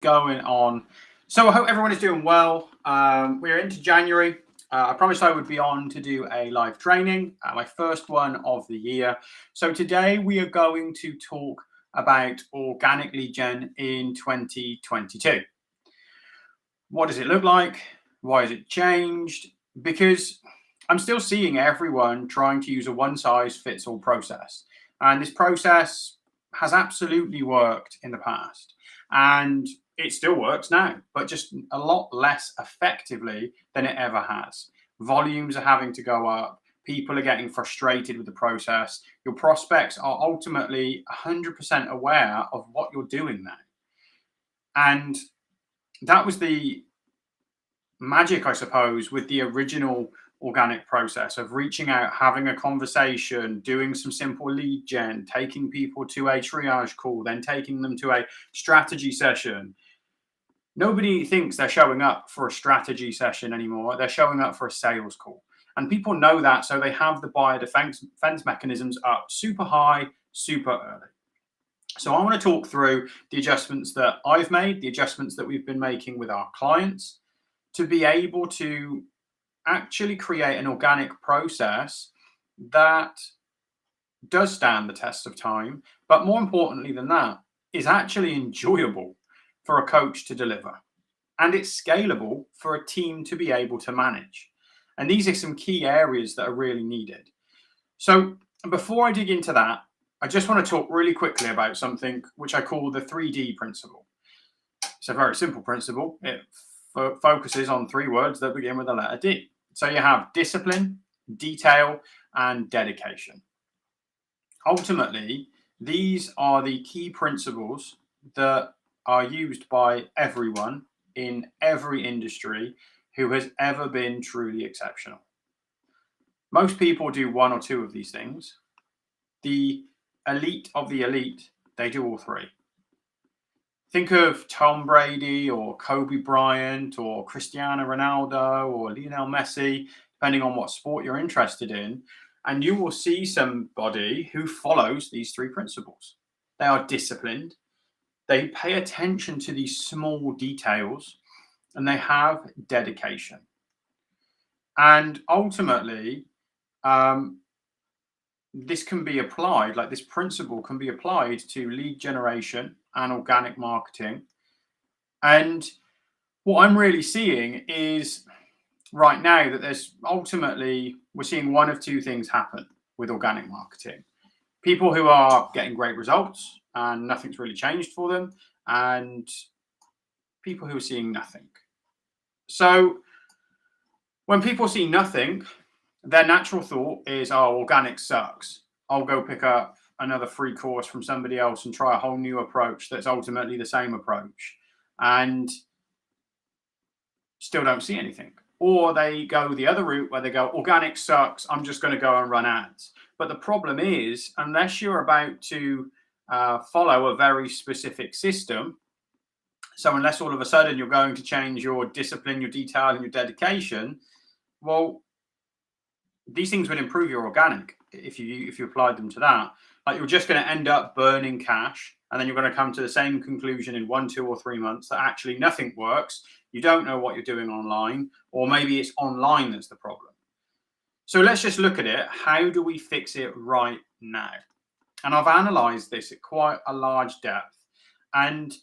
going on? So I hope everyone is doing well. We're into January. I promised I would be on to do a live training, my first one of the year. So today we are going to talk about organic lead gen in 2022. What does it look like? Why has it changed? Because I'm still seeing everyone trying to use a one-size-fits-all process. And this process has absolutely worked in the past. And it still works now, but just a lot less effectively than it ever has. Volumes are having to go up. People are getting frustrated with the process. Your prospects are ultimately 100% aware of what you're doing now. And that was the magic, I suppose, with the original organic process of reaching out, having a conversation, doing some simple lead gen, taking people to a triage call, then taking them to a strategy session. Nobody thinks they're showing up for a strategy session anymore. They're showing up for a sales call. And people know that, so they have the buyer defense mechanisms up super high, super early. So I want to talk through the adjustments that I've made, the adjustments that we've been making with our clients to be able to actually create an organic process that does stand the test of time, but more importantly than that, is actually enjoyable for a coach to deliver. And it's scalable for a team to be able to manage. And these are some key areas that are really needed. So before I dig into that, I just want to talk really quickly about something which I call the 3D principle. It's a very simple principle. It focuses on three words that begin with the letter D. So you have discipline, detail, and dedication. Ultimately, these are the key principles that are used by everyone in every industry who has ever been truly exceptional. Most people do one or two of these things. The elite of the elite, they do all three. Think of Tom Brady or Kobe Bryant or Cristiano Ronaldo or Lionel Messi, depending on what sport you're interested in, and you will see somebody who follows these three principles. They are disciplined, they pay attention to these small details, and they have dedication. And ultimately, this can be applied, like this principle can be applied to lead generation and organic marketing. And what I'm really seeing is right now that there's ultimately, we're seeing one of two things happen with organic marketing. People who are getting great results and nothing's really changed for them, and people who are seeing nothing. So when people see nothing, their natural thought is, oh, organic sucks. I'll go pick up another free course from somebody else and try a whole new approach that's ultimately the same approach, and still don't see anything. Or they go the other route where they go, organic sucks, I'm just going to go and run ads. But the problem is, unless you're about to follow a very specific system, so unless all of a sudden you're going to change your discipline, your detail, and your dedication, well, these things would improve your organic if you applied them to that. Like, you're just going to end up burning cash, and then you're going to come to the same conclusion in 1, 2, or 3 months that actually nothing works. You don't know what you're doing online, or maybe it's online that's the problem. So let's just look at it. How do we fix it right now? And I've analyzed this at quite a large depth and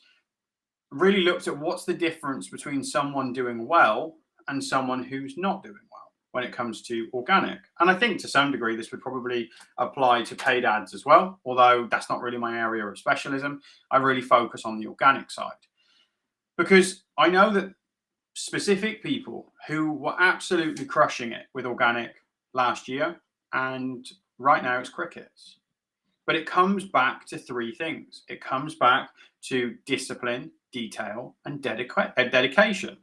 really looked at what's the difference between someone doing well and someone who's not doing well when it comes to organic. And I think to some degree this would probably apply to paid ads as well, although that's not really my area of specialism. I really focus on the organic side, because I know that specific people who were absolutely crushing it with organic last year, and right now it's crickets. But it comes back to three things. It comes back to discipline, detail, and dedication.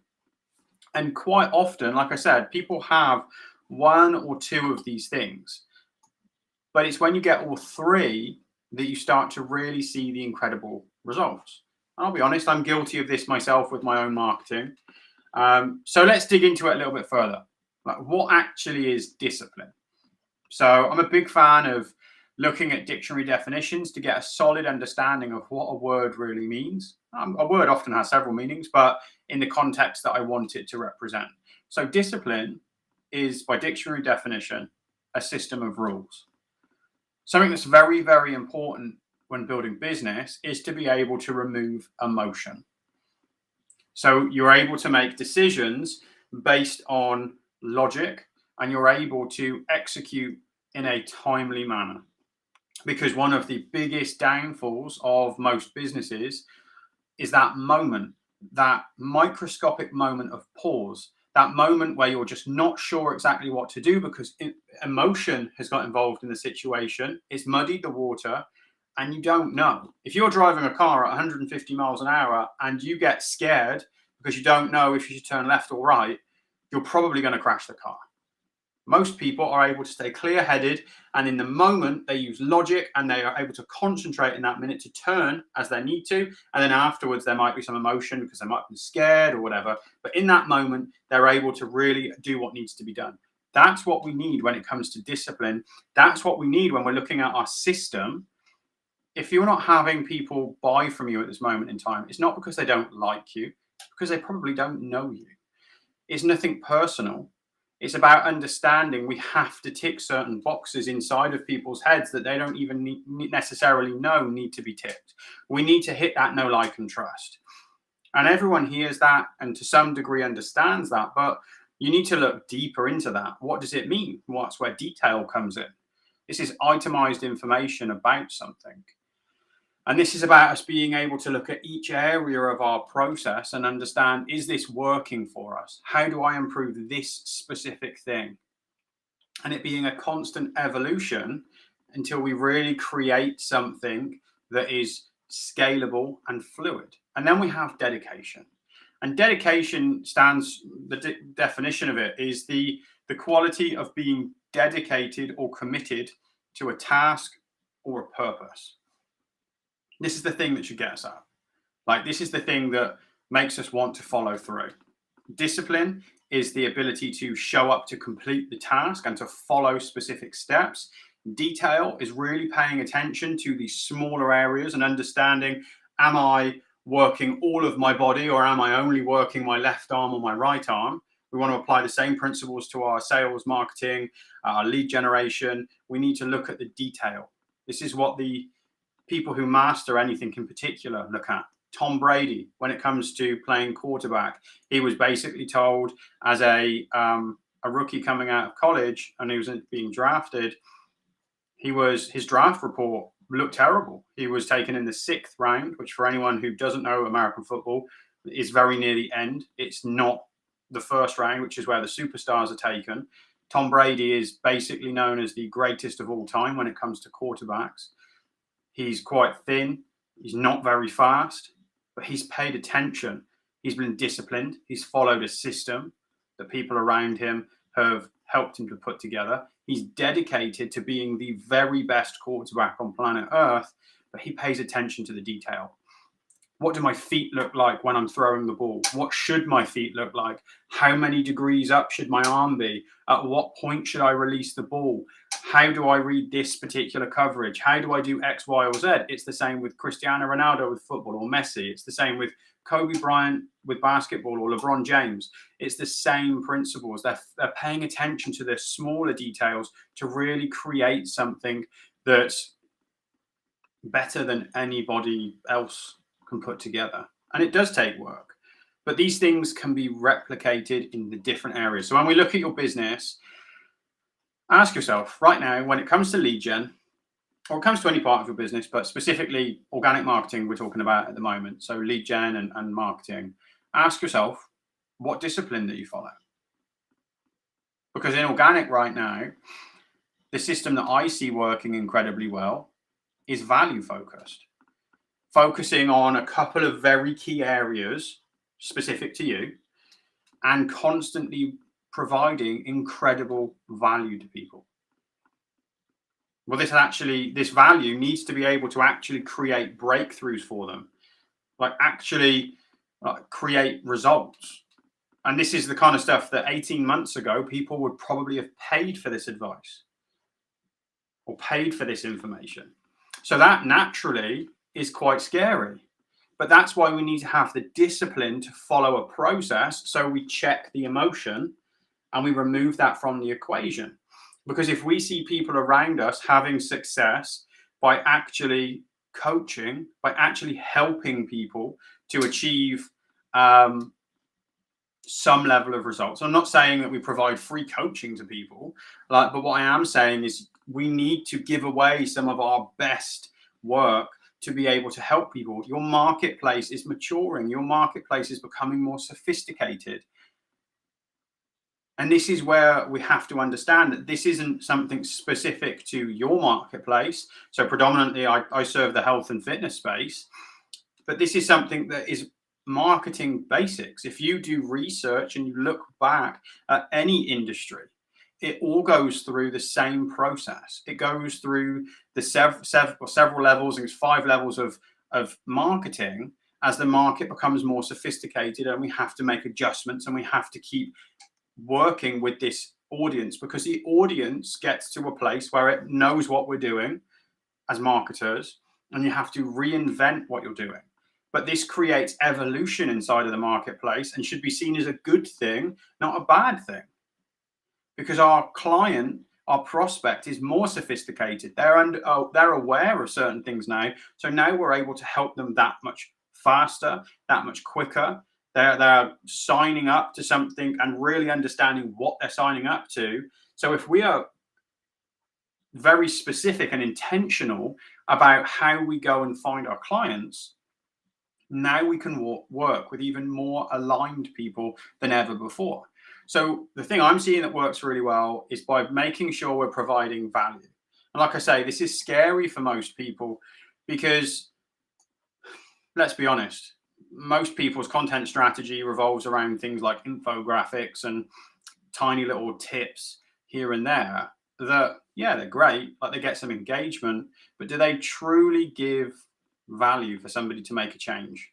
And quite often, like I said, people have one or two of these things. But it's when you get all three that you start to really see the incredible results. And I'll be honest, I'm guilty of this myself with my own marketing. So let's dig into it a little bit further. Like, what actually is discipline? So I'm a big fan of looking at dictionary definitions to get a solid understanding of what a word really means. A word often has several meanings, but in the context that I want it to represent. So discipline is, by dictionary definition, a system of rules. Something that's very, very important when building business is to be able to remove emotion. So you're able to make decisions based on logic, and you're able to execute in a timely manner. Because one of the biggest downfalls of most businesses is that moment, that microscopic moment of pause, that moment where you're just not sure exactly what to do because emotion has got involved in the situation. It's muddied the water and you don't know. If you're driving a car at 150 miles an hour and you get scared because you don't know if you should turn left or right, you're probably going to crash the car. Most people are able to stay clear-headed, and in the moment they use logic and they are able to concentrate in that minute to turn as they need to, and then afterwards there might be some emotion because they might be scared or whatever, but in that moment they're able to really do what needs to be done. That's what we need when it comes to discipline. That's what we need when we're looking at our system. If you're not having people buy from you at this moment in time, it's not because they don't like you, it's because they probably don't know you. It's nothing personal. It's about understanding we have to tick certain boxes inside of people's heads that they don't even necessarily know need to be ticked. We need to hit that know, like, and trust. And everyone hears that and to some degree understands that, but you need to look deeper into that. What does it mean? What's where detail comes in? This is itemized information about something. And this is about us being able to look at each area of our process and understand, is this working for us? How do I improve this specific thing? And it being a constant evolution until we really create something that is scalable and fluid. And then we have dedication. And dedication stands, the definition of it is the quality of being dedicated or committed to a task or a purpose. This is the thing that should get us out. Like, this is the thing that makes us want to follow through. Discipline is the ability to show up to complete the task and to follow specific steps. Detail is really paying attention to the smaller areas and understanding, am I working all of my body or am I only working my left arm or my right arm? We want to apply the same principles to our sales, marketing, our lead generation. We need to look at the detail. This is what the people who master anything in particular look at. Tom Brady, when it comes to playing quarterback, he was basically told as a rookie coming out of college and he was being drafted, his draft report looked terrible. He was taken in the 6th round, which for anyone who doesn't know American football is very near the end. It's not the 1st round, which is where the superstars are taken. Tom Brady is basically known as the greatest of all time when it comes to quarterbacks. He's quite thin. He's not very fast, but he's paid attention. He's been disciplined. He's followed a system that people around him have helped him to put together. He's dedicated to being the very best quarterback on planet Earth, but he pays attention to the detail. What do my feet look like when I'm throwing the ball? What should my feet look like? How many degrees up should my arm be? At what point should I release the ball? How do I read this particular coverage? How do I do X, Y, or Z? It's the same with Cristiano Ronaldo with football, or Messi. It's the same with Kobe Bryant with basketball, or LeBron James. It's the same principles. They're paying attention to the smaller details to really create something that's better than anybody else can put together. And it does take work, but these things can be replicated in the different areas. So when we look at your business, ask yourself right now, when it comes to lead gen, or it comes to any part of your business, but specifically organic marketing we're talking about at the moment, so lead gen and marketing, ask yourself what discipline do you follow? Because in organic right now, the system that I see working incredibly well is value focused, focusing on a couple of very key areas specific to you and constantly providing incredible value to people. Well, this value needs to be able to actually create breakthroughs for them, like actually create results. And this is the kind of stuff that 18 months ago, people would probably have paid for this advice. or paid for this information. So that naturally is quite scary. But that's why we need to have the discipline to follow a process. So we check the emotion and we remove that from the equation. Because if we see people around us having success by actually coaching, by actually helping people to achieve some level of results. I'm not saying that we provide free coaching to people, but what I am saying is we need to give away some of our best work to be able to help people. Your marketplace is maturing. Your marketplace is becoming more sophisticated. And this is where we have to understand that this isn't something specific to your marketplace. So predominantly, I serve the health and fitness space, but this is something that is marketing basics. If you do research and you look back at any industry, it all goes through the same process. It goes through the several levels, and it's 5 levels of marketing as the market becomes more sophisticated, and we have to make adjustments and we have to keep working with this audience, because the audience gets to a place where it knows what we're doing as marketers, and you have to reinvent what you're doing. But this creates evolution inside of the marketplace and should be seen as a good thing, not a bad thing. Because our client, our prospect is more sophisticated. They're aware of certain things now. So now we're able to help them that much faster, that much quicker. They're signing up to something and really understanding what they're signing up to. So if we are very specific and intentional about how we go and find our clients, now we can work with even more aligned people than ever before. So the thing I'm seeing that works really well is by making sure we're providing value. And like I say, this is scary for most people because, let's be honest, most people's content strategy revolves around things like infographics and tiny little tips here and there that, yeah, they're great, like they get some engagement, but do they truly give value for somebody to make a change?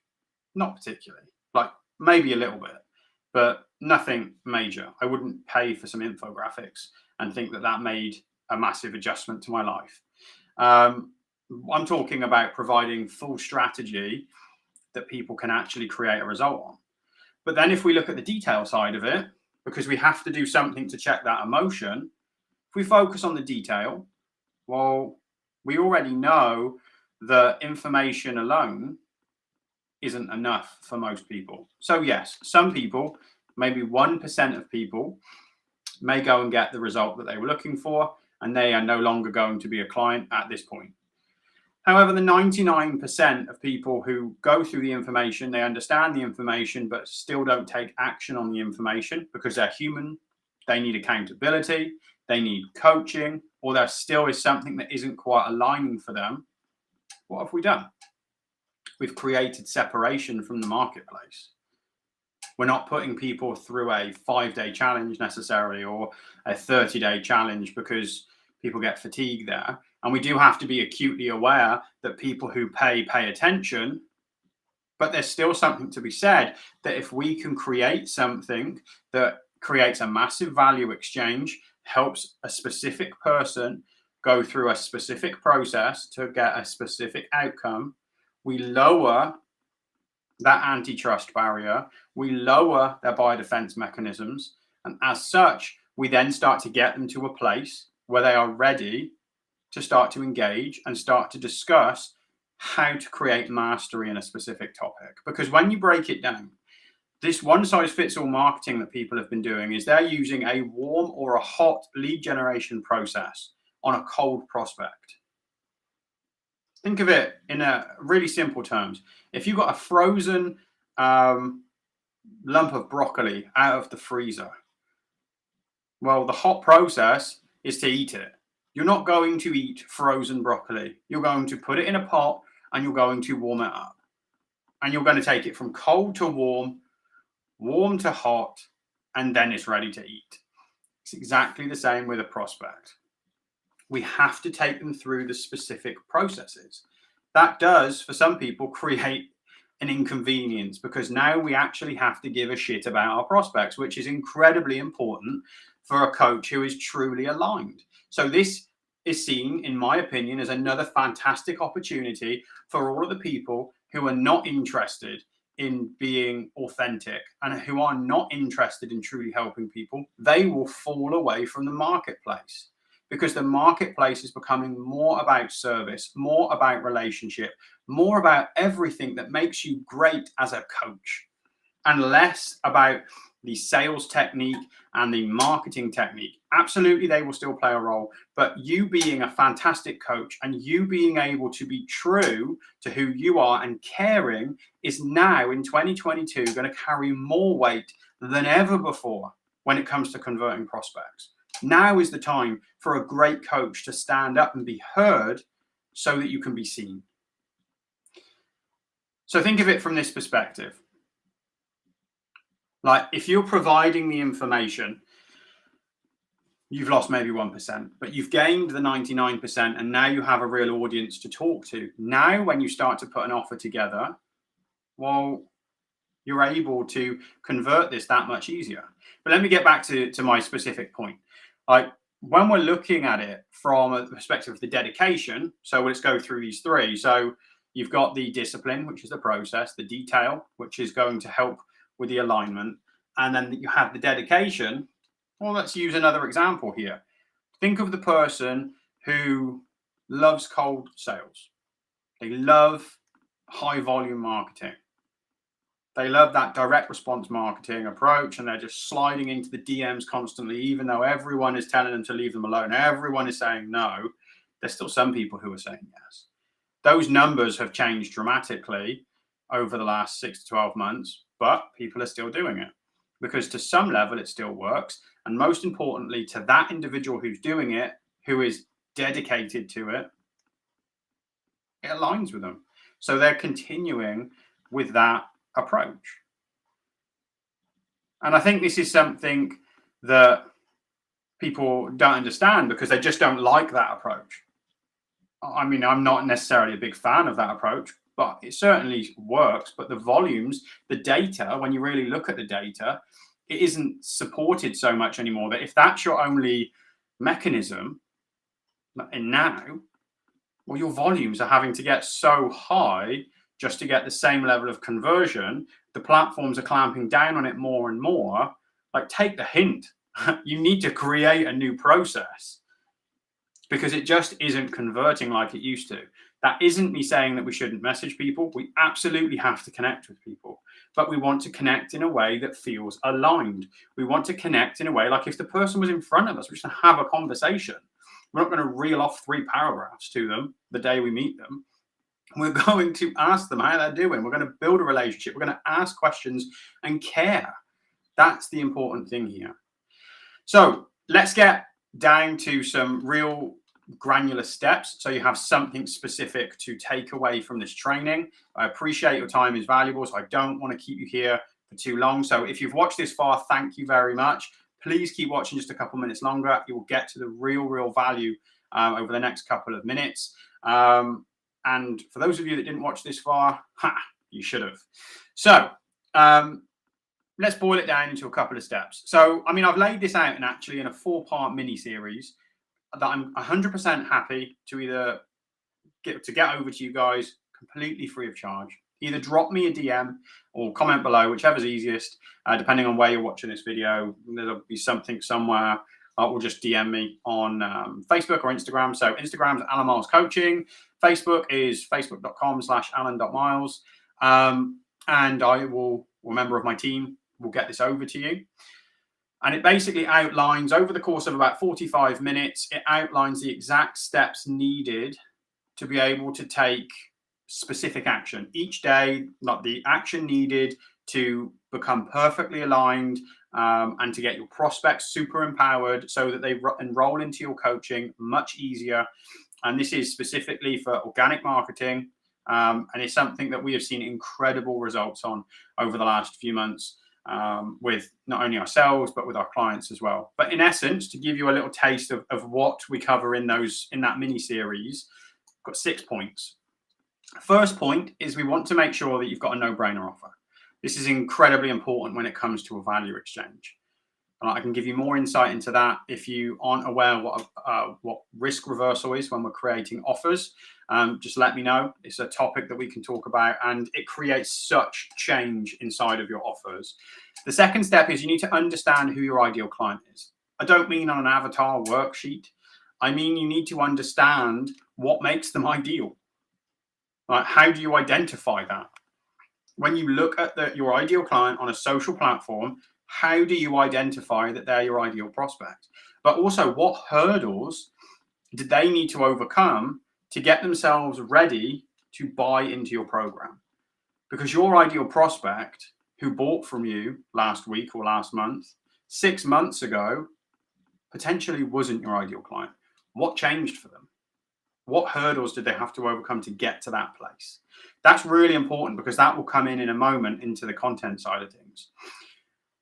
Not particularly. Like maybe a little bit, but nothing major. I wouldn't pay for some infographics and think that that made a massive adjustment to my life. I'm talking about providing full strategy that people can actually create a result on. But then if we look at the detail side of it, because we have to do something to check that emotion, if we focus on the detail, well, we already know that information alone isn't enough for most people. So yes, some people, maybe 1% of people, may go and get the result that they were looking for, and they are no longer going to be a client at this point. However, the 99% of people who go through the information, they understand the information, but still don't take action on the information because they're human, they need accountability, they need coaching, or there still is something that isn't quite aligning for them. What have we done? We've created separation from the marketplace. We're not putting people through a 5-day challenge necessarily, or a 30-day challenge, because people get fatigued there. And we do have to be acutely aware that people who pay attention, but there's still something to be said that if we can create something that creates a massive value exchange, helps a specific person go through a specific process to get a specific outcome, we lower that antitrust barrier, we lower their biodefense mechanisms, and as such, we then start to get them to a place where they are ready to start to engage and start to discuss how to create mastery in a specific topic. Because when you break it down, this one-size-fits-all marketing that people have been doing is they're using a warm or a hot lead generation process on a cold prospect. Think of it in a really simple terms. If you've got a frozen lump of broccoli out of the freezer, well, the hot process is to eat it. You're not going to eat frozen broccoli. You're going to put it in a pot and you're going to warm it up. And you're going to take it from cold to warm, warm to hot, and then it's ready to eat. It's exactly the same with a prospect. We have to take them through the specific processes. That does, for some people, create an inconvenience, because now we actually have to give a shit about our prospects, which is incredibly important for a coach who is truly aligned. So this is seen, in my opinion, as another fantastic opportunity for all of the people who are not interested in being authentic and who are not interested in truly helping people. They will fall away from the marketplace because the marketplace is becoming more about service, more about relationship, more about everything that makes you great as a coach, and less about the sales technique and the marketing technique. Absolutely, they will still play a role, but you being a fantastic coach and you being able to be true to who you are and caring is now in 2022 going to carry more weight than ever before when it comes to converting prospects. Now is the time for a great coach to stand up and be heard so that you can be seen. So think of it from this perspective. Like, if you're providing the information, you've lost maybe 1%, but you've gained the 99%, and now you have a real audience to talk to. Now, when you start to put an offer together, well, you're able to convert this that much easier. But let me get back to my specific point. Like, when we're looking at it from a perspective of the dedication, so let's go through these three. So you've got the discipline, which is the process, the detail, which is going to help with the alignment, and then you have the dedication. Well, let's use another example here. Think of the person who loves cold sales. They love high volume marketing. They love that direct response marketing approach, and they're just sliding into the DMs constantly, even though everyone is telling them to leave them alone. Everyone is saying no. There's still some people who are saying yes. Those numbers have changed dramatically over the last 6 to 12 months, but people are still doing it because to some level it still works. And most importantly, to that individual who's doing it, who is dedicated to it, it aligns with them. So they're continuing with that approach. And I think this is something that people don't understand because they just don't like that approach. I mean, I'm not necessarily a big fan of that approach, but it certainly works. But the volumes, the data, when you really look at the data, it isn't supported so much anymore. That if that's your only mechanism, and now, well, your volumes are having to get so high just to get the same level of conversion. The platforms are clamping down on it more and more. Like, take the hint. You need to create a new process because it just isn't converting like it used to. That isn't me saying that we shouldn't message people. We absolutely have to connect with people, but we want to connect in a way that feels aligned. We want to connect in a way like if the person was in front of us, we're just going to have a conversation. We're not going to reel off 3 paragraphs to them the day we meet them. We're going to ask them how they're doing. We're going to build a relationship. We're going to ask questions and care. That's the important thing here. So let's get down to some real granular steps so you have something specific to take away from this training. I appreciate your time is valuable, so I don't want to keep you here for too long. So if you've watched this far, thank you very much. Please keep watching just a couple minutes longer. You will get to the real value over the next couple of minutes. And for those of you that didn't watch this far, you should have. So let's boil it down into a couple of steps. So, I mean, I've laid this out in a 4-part mini series that I'm 100% happy to either get over to you guys completely free of charge. Either drop me a DM or comment below, whichever's easiest, depending on where you're watching this video. There'll be something somewhere. Or just DM me on Facebook or Instagram. So Instagram's Alan Miles Coaching. Facebook is facebook.com/alan.miles. And I will, a member of my team, will get this over to you. And it basically outlines, over the course of about 45 minutes, it outlines the exact steps needed to be able to take specific action each day, not the action needed to become perfectly aligned and to get your prospects super empowered so that they enroll into your coaching much easier. And this is specifically for organic marketing. And it's something that we have seen incredible results on over the last few months. With not only ourselves, but with our clients as well. But in essence, to give you a little taste of what we cover in that mini series, I've got 6 points. First point is we want to make sure that you've got a no-brainer offer. This is incredibly important when it comes to a value exchange. And I can give you more insight into that if you aren't aware what risk reversal is when we're creating offers. Just let me know. It's a topic that we can talk about, and it creates such change inside of your offers. The second step is you need to understand who your ideal client is. I don't mean on an avatar worksheet. I mean you need to understand what makes them ideal. Like, how do you identify that? When you look at your ideal client on a social platform, how do you identify that they're your ideal prospect? But also, what hurdles do they need to overcome to get themselves ready to buy into your program? Because your ideal prospect who bought from you last week or last month, 6 months ago, potentially wasn't your ideal client. What changed for them? What hurdles did they have to overcome to get to that place? That's really important, because that will come in a moment into the content side of things.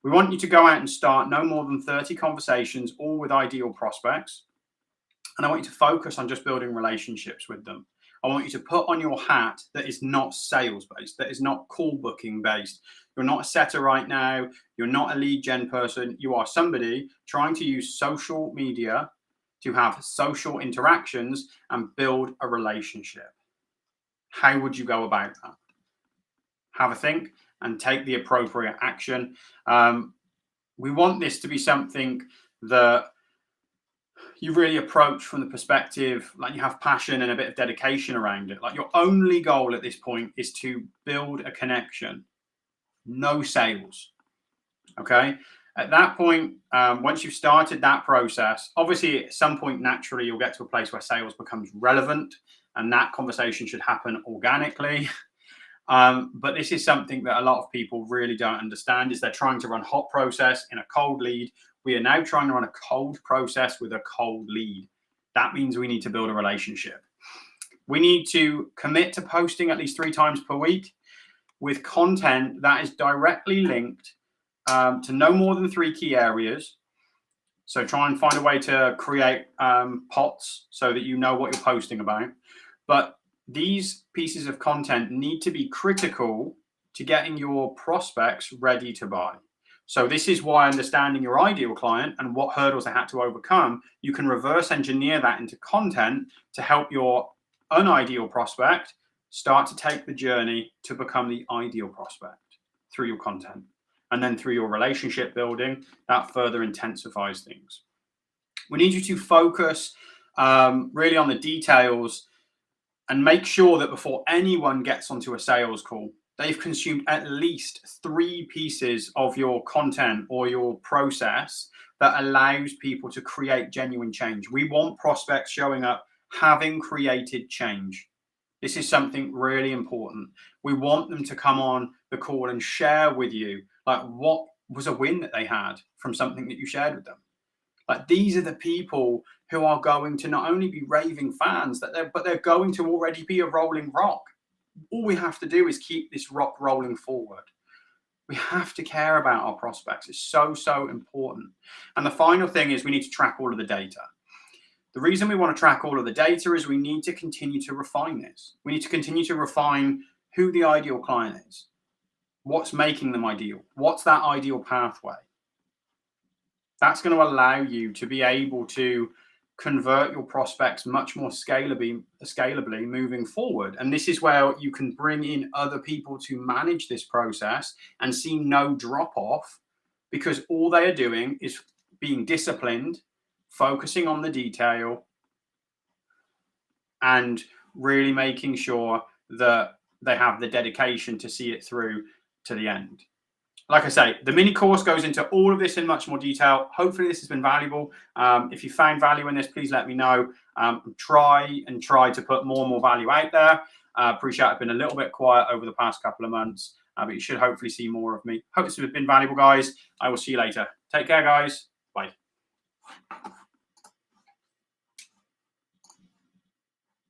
We want you to go out and start no more than 30 conversations, all with ideal prospects. And I want you to focus on just building relationships with them. I want you to put on your hat that is not sales based, that is not call booking based. You're not a setter right now. You're not a lead gen person. You are somebody trying to use social media to have social interactions and build a relationship. How would you go about that? Have a think and take the appropriate action. We want this to be something that you really approach from the perspective, like you have passion and a bit of dedication around it. Like, your only goal at this point is to build a connection, no sales. Okay. At that point, once you've started that process, obviously at some point, naturally, you'll get to a place where sales becomes relevant, and that conversation should happen organically. But this is something that a lot of people really don't understand, is they're trying to run hot process in a cold lead. We are now trying to run a cold process with a cold lead. That means we need to build a relationship. We need to commit to posting at least 3 times per week with content that is directly linked to no more than 3 key areas. So try and find a way to create pots so that you know what you're posting about. But these pieces of content need to be critical to getting your prospects ready to buy. So this is why understanding your ideal client and what hurdles they had to overcome, you can reverse engineer that into content to help your unideal prospect start to take the journey to become the ideal prospect through your content. And then through your relationship building, that further intensifies things. We need you to focus really on the details and make sure that before anyone gets onto a sales call, they've consumed at least 3 pieces of your content or your process that allows people to create genuine change. We want prospects showing up having created change. This is something really important. We want them to come on the call and share with you, like, what was a win that they had from something that you shared with them. Like, these are the people who are going to not only be raving fans, but they're going to already be a rolling rock. All we have to do is keep this rock rolling forward. We have to care about our prospects. It's so, so important. And the final thing is we need to track all of the data. The reason we want to track all of the data is we need to continue to refine this. We need to continue to refine who the ideal client is. What's making them ideal? What's that ideal pathway? That's going to allow you to be able to convert your prospects much more scalably moving forward. And this is where you can bring in other people to manage this process and see no drop off, because all they are doing is being disciplined, focusing on the detail, and really making sure that they have the dedication to see it through to the end. Like I say, the mini course goes into all of this in much more detail. Hopefully this has been valuable. If you found value in this, please let me know. Try to put more and more value out there. Appreciate I've been a little bit quiet over the past couple of months, but you should hopefully see more of me. Hope this has been valuable, guys. I will see you later. Take care, guys. Bye.